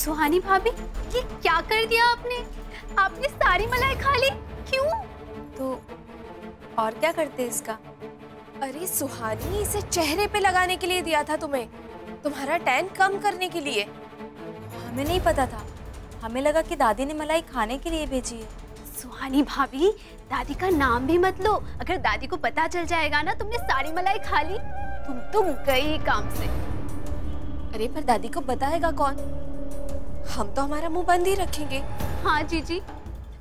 सुहानी भाभी, ये क्या कर दिया आपने? आपने सारी मलाई खा ली, क्यों? तो और क्या करते इसका? अरे सुहानी, इसे चेहरे पे लगाने के लिए दिया था तुम्हें, तुम्हारा टैन कम करने के लिए। हमें नहीं पता था, हमें लगा कि दादी ने मलाई खाने के लिए भेजी है। सुहानी भाभी, दादी का नाम भी मत लो। अगर दादी को पता चल जाएगा ना तुमने सारी मलाई खा ली, तुम गई काम से। अरे पर दादी को बताएगा कौन? हम तो हमारा मुंह बंद ही रखेंगे। हाँ जीजी,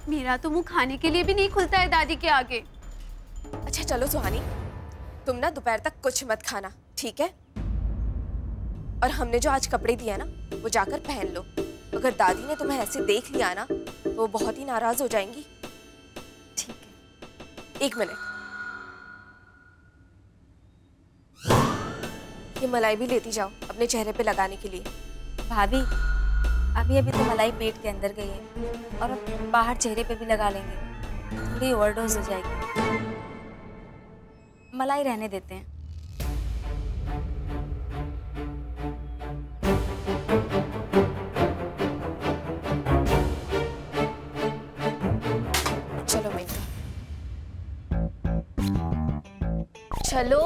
मेरा तो मुंह खाने के लिए भी नहीं खुलता है दादी के आगे। अच्छा चलो सुहानी, तुम ना दोपहर तक कुछ मत खाना, ठीक है? और हमने जो आज कपड़े दिया ना, वो जाकर पहन लो। अगर दादी ने तुम्हें ऐसे देख लिया ना तो वो बहुत ही नाराज हो जाएंगी। ठीक है। 1 मिनट, ये मलाई भी लेती जाओ अपने चेहरे पे लगाने के लिए। भाभी, अभी अभी तो मलाई पेट के अंदर गई है और अब बाहर चेहरे पे भी लगा लेंगे, थोड़ी ओवरडोज हो जाएगी। मलाई रहने देते हैं। चलो मेनका, चलो।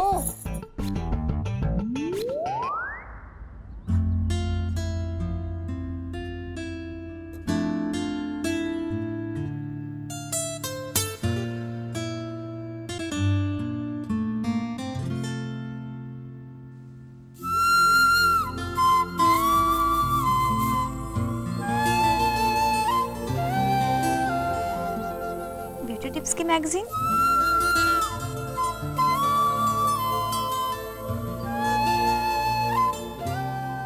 ब्यूटी टिप्स की magazine.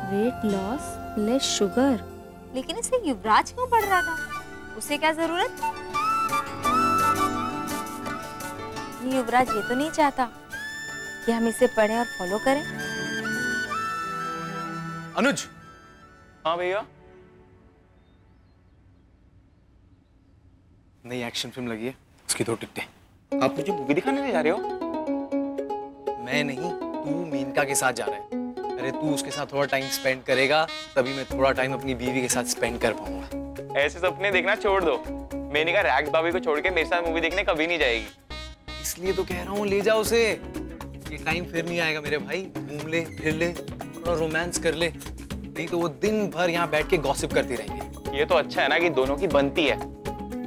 Weight loss less sugar, लेकिन इसे युवराज क्यों पढ़ रहा था? उसे क्या जरूरत? युवराज ये तो नहीं चाहता कि हम इसे पढ़ें और फॉलो करें। अनुज। हाँ भैया। नई एक्शन फिल्म लगी है, उसकी 2 टिकटें। आप मुझे मूवी दिखाने ले जा रहे हो? मैं नहीं, तू मेनका के साथ जा रहा है। अरे तू उसके साथ थोड़ा टाइम स्पेंड करेगा, तभी मैं थोड़ा टाइम अपनी बीवी के साथ स्पेंड कर पाऊंगा। ऐसे सपने देखना छोड़ दो। मेनका रैक्स भाभी को छोड़ के मेरे साथ मूवी देखने कभी नहीं जाएगी। इसलिए तो कह रहा हूँ, ले जाओ उसे। ये टाइम फिर नहीं आएगा मेरे भाई। घूम ले, फिर ले, थोड़ा रोमांस कर ले, नहीं तो वो दिन भर यहाँ बैठ के गॉसिप करती रहेंगे। ये तो अच्छा है ना कि दोनों की बनती है,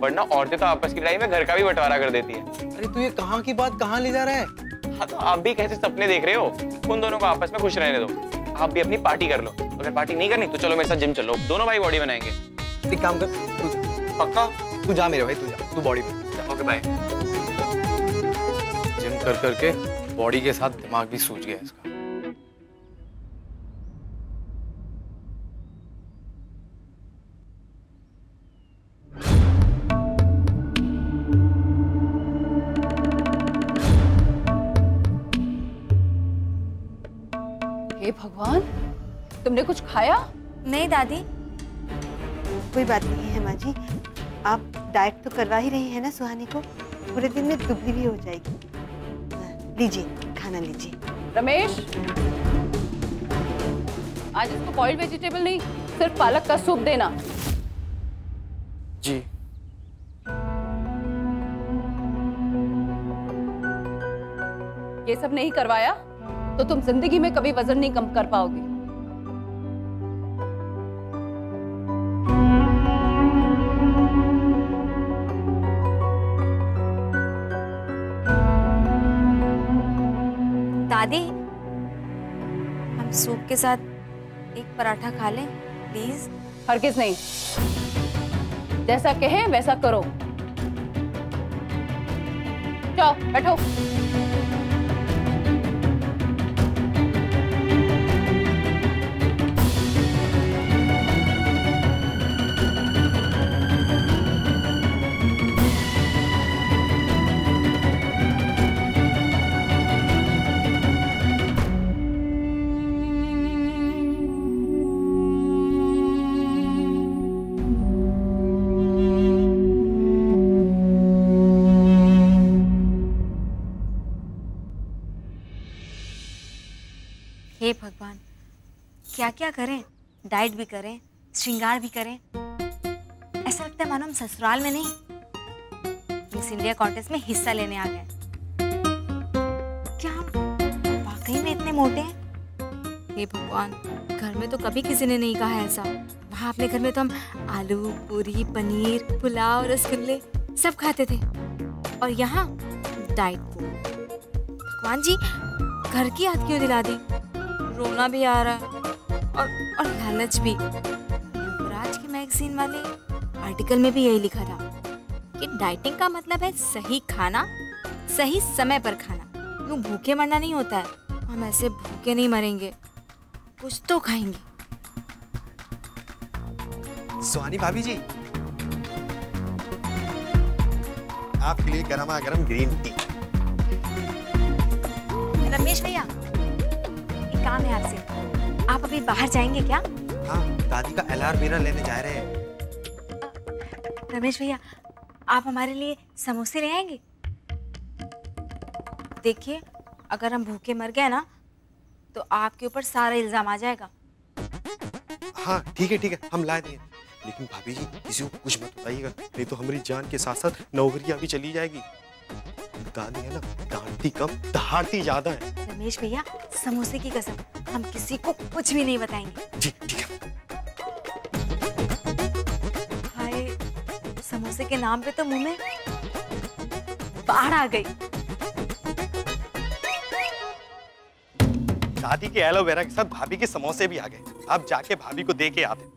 वरना औरतें तो आपस की लड़ाई में घर का भी बंटवारा कर देती है। अरे तू ये कहाँ की बात कहाँ ले जा रहा है? हाँ तो आप भी कैसे सपने देख रहे हो? उन दोनों को आपस में खुश रहने दो। आप भी अपनी पार्टी कर लो। अगर पार्टी नहीं करनी तो चलो मेरे साथ जिम चलो, दोनों भाई बॉडी बनाएंगे। एक काम कर, पक्का? तू जा मेरे भाई, तू जा, तू बॉडी बना। Okay bye. जिम कर करके बॉडी के साथ दिमाग भी सूज गया इसका। हे भगवान, तुमने कुछ खाया? नहीं दादी। कोई बात नहीं है माँ जी, आप डाइट तो करवा ही रही हैं ना सुहानी को, पूरे दिन में दुबली भी हो जाएगी। लीजिए, खाना लीजिए। रमेश, आज इसको बॉइल्ड वेजिटेबल नहीं, सिर्फ पालक का सूप देना। जी। ये सब नहीं करवाया तो तुम जिंदगी में कभी वजन नहीं कम कर पाओगी। दादी, हम सूप के साथ एक पराठा खा लें प्लीज? हरगिज नहीं, जैसा कहें वैसा करो। जाओ बैठो। हे भगवान, क्या क्या करें? डाइट भी करें, श्रृंगार भी करें। ऐसा लगता है मानो हम ससुराल में नहीं, मिस इंडिया कॉन्टेस्ट में हिस्सा लेने आ गए। क्या हम वाकई में इतने मोटे हैं? हे भगवान, घर में तो कभी किसी ने नहीं कहा ऐसा। वहाँ अपने घर में तो हम आलू, पूरी, पनीर, पुलाव, रसगुल्ले सब खाते थे, और यहाँ डाइट को। भगवान जी, घर की याद क्यों दिला दी? रोना भी आ रहा है और लालच भी। युवराज के मैगजीन वाले आर्टिकल में भी यही लिखा था कि डाइटिंग का मतलब है सही खाना, सही समय पर खाना। यूं भूखे मरना नहीं होता है। हम ऐसे भूखे नहीं मरेंगे, कुछ तो खाएंगे। सुहानी भाभी जी, आपके लिए गरमा गरम ग्रीन टी। रमेश भैया, एक काम है आपसे, आप अभी बाहर जाएंगे क्या? हाँ, दादी का एलआर बीरा लेने जा रहे हैं। रमेश भैया, आप हमारे लिए समोसे ले आएंगे? देखिए, अगर हम भूखे मर गए ना तो आपके ऊपर सारा इल्जाम आ जाएगा। हाँ ठीक है, हम ला देंगे। लेकिन भाभी जी, किसी को कुछ मत बताइएगा, नहीं तो हमारी जान के साथ साथ नौकरियां भी चली जाएगी। दादी है ना, डांटती कम दहाड़ती ज्यादा है। रमेश भैया, समोसे की कसम, हम किसी को कुछ भी नहीं बताएंगे। जी ठीक है। हाय, समोसे के नाम पे तो मुंह में बाढ़ आ गई। दादी के एलोवेरा के साथ भाभी के समोसे भी आ गए। अब जाके भाभी को दे के आते।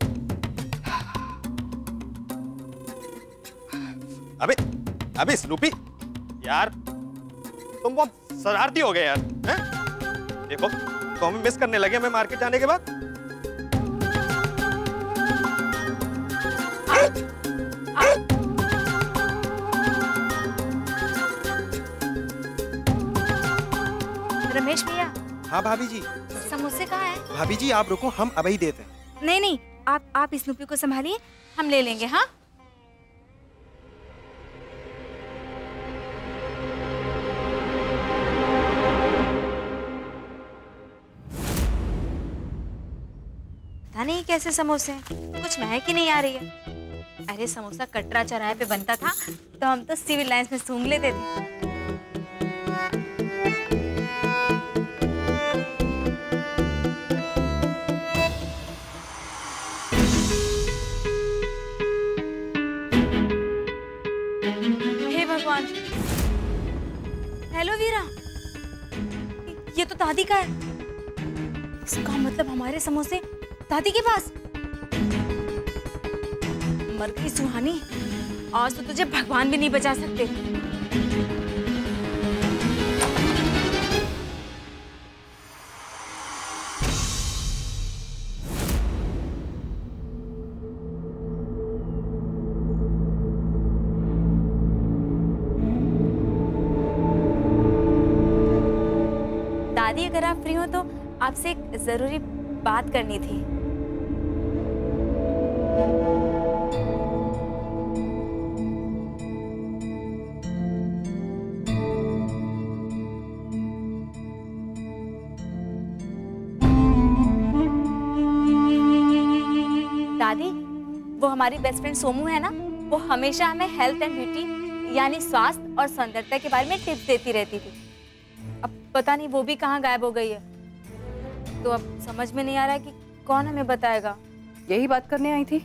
अबे स्नूपी, यार तुम बहुत शरारती हो गए यार, हैं? देखो तो हमें मिस करने लगे मैं मार्केट जाने के बाद। रमेश भैया। हाँ भाभी जी। समोसे कहाँ हैं? भाभी जी आप रुको, हम अभी देते हैं। नहीं, आप स्नूपी को संभालिए, हम ले लेंगे। हाँ, पता नहीं कैसे समोसे हैं, कुछ महक ही नहीं आ रही है। अरे समोसा कटरा चौराहे पे बनता था तो हम तो सिविल लाइंस में सूंघ लेते थे। हे भगवान, हेलो वीरा, ये तो दादी का है। इसका मतलब हमारे समोसे दादी के पास। मर गई सुहानी, आज तो तुझे भगवान भी नहीं बचा सकते। दादी, अगर आप फ्री हो तो आपसे एक जरूरी बात करनी थी। दादी, वो हमारी बेस्ट फ्रेंड सोमू है ना, वो हमेशा हमें हेल्थ एंड ब्यूटी यानी स्वास्थ्य और सौंदर्यता के बारे में टिप्स देती रहती थी। अब पता नहीं वो भी कहाँ गायब हो गई है, तो अब समझ में नहीं आ रहा कि कौन हमें बताएगा। यही बात करने आई थी?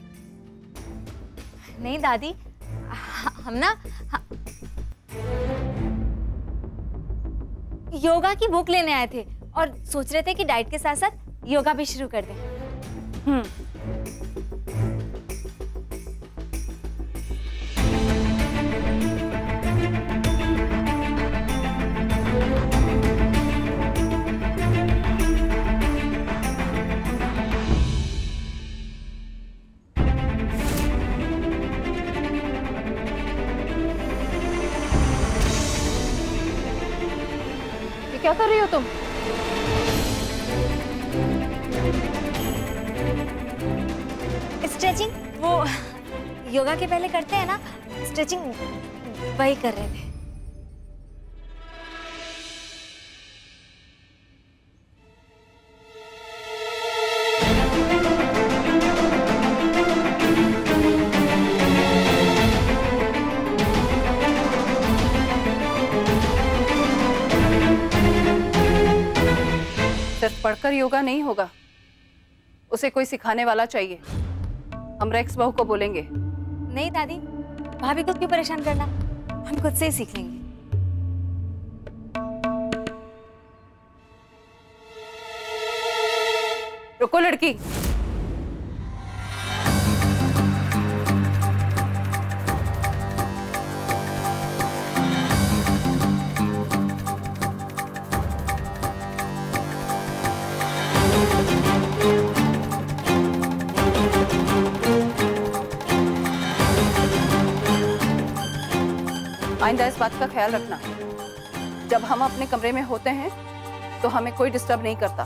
नहीं दादी, हम ना योगा की बुक लेने आए थे और सोच रहे थे कि डाइट के साथ साथ योगा भी शुरू कर दें। क्या कर रही हो तुम? स्ट्रेचिंग, वो योगा के पहले करते हैं ना, स्ट्रेचिंग वही कर रहे थे। सिर्फ पढ़कर योगा नहीं होगा, उसे कोई सिखाने वाला चाहिए। हम रेक्स बहू को बोलेंगे। नहीं दादी, भाभी को क्यों परेशान करना, हम खुद से ही सीख लेंगे। रुको लड़की, आइंदा इस बात का ख्याल रखना, जब हम अपने कमरे में होते हैं तो हमें कोई डिस्टर्ब नहीं करता।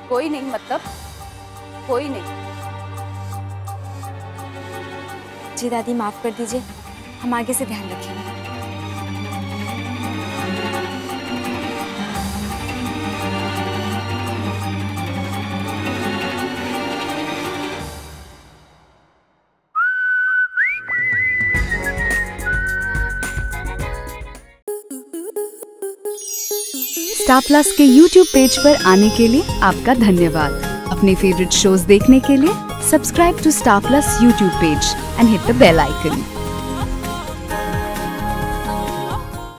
कोई नहीं मतलब कोई नहीं। जी दादी माफ कर दीजिए, हम आगे से ध्यान रखेंगे। स्टार प्लस के YouTube पेज पर आने के लिए आपका धन्यवाद। अपने फेवरेट शोज देखने के लिए subscribe to Star Plus YouTube page and hit the bell icon.